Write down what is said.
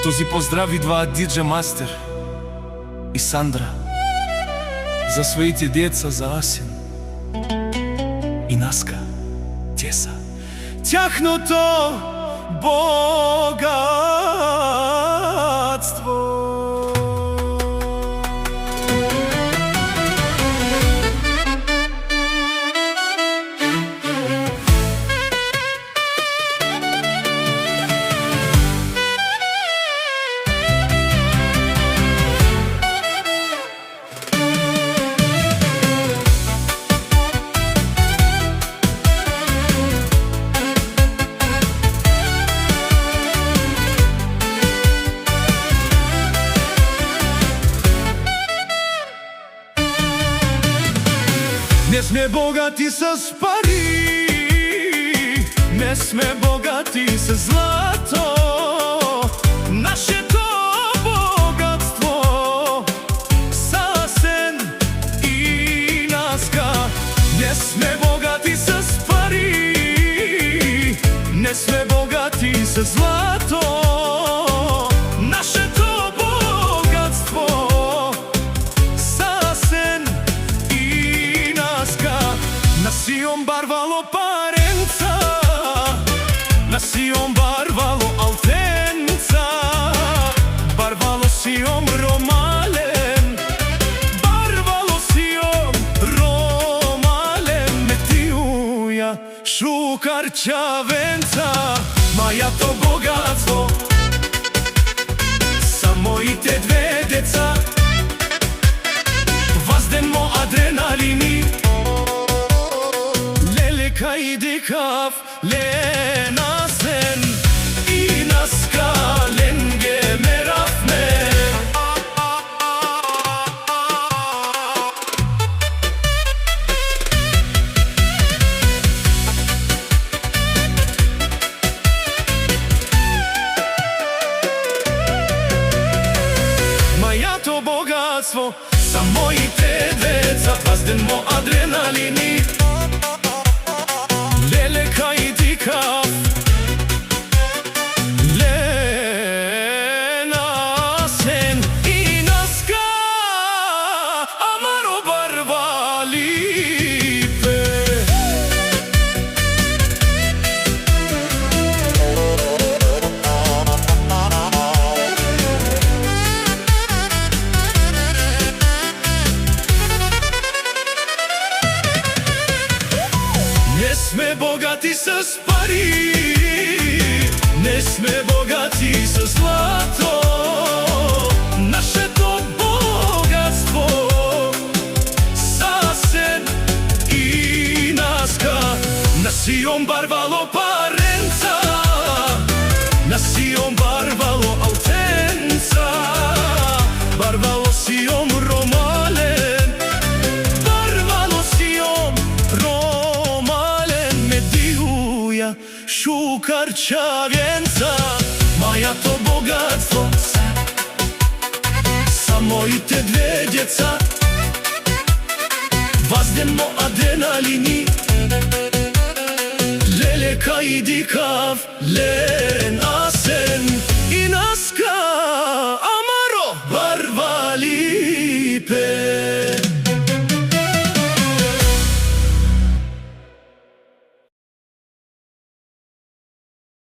Този поздрав идваат диджа Мастер и Сандра за своите деца, за Асен и Наска. Те са тяхното богатство. Не сме богати с пари, не сме богати с злато. Нашето богатство са Асен и Наска. Не сме богати с пари, не сме богати с злато. Нашето богатство са Асен и Наска. Насиом барвало паренца, насиом барвало алтенца, барвало сиом ромален, барвало сиом ромален. Метиуја шукарчавенца, мајато богатство са моите две деца. Вазден мо адреналини, кај дикав лен Асен и Наска, лен ге меравме. Мајато богатство са моите деца. Вазден мо адреналини, кај дикав лен Асен и Наска, амаро барвалипе. Не сме богати с пари, не сме богати с злато. Нашето богатство са Асен и Наска. Насиом барвало паренца, насиом барвало алтенца, барвало сиом ромален, барвало сиом ромален. Медиуја шукарчавенца, мајато богатство са моите две деца. Вазден мо адреналини, леле кај дикав лен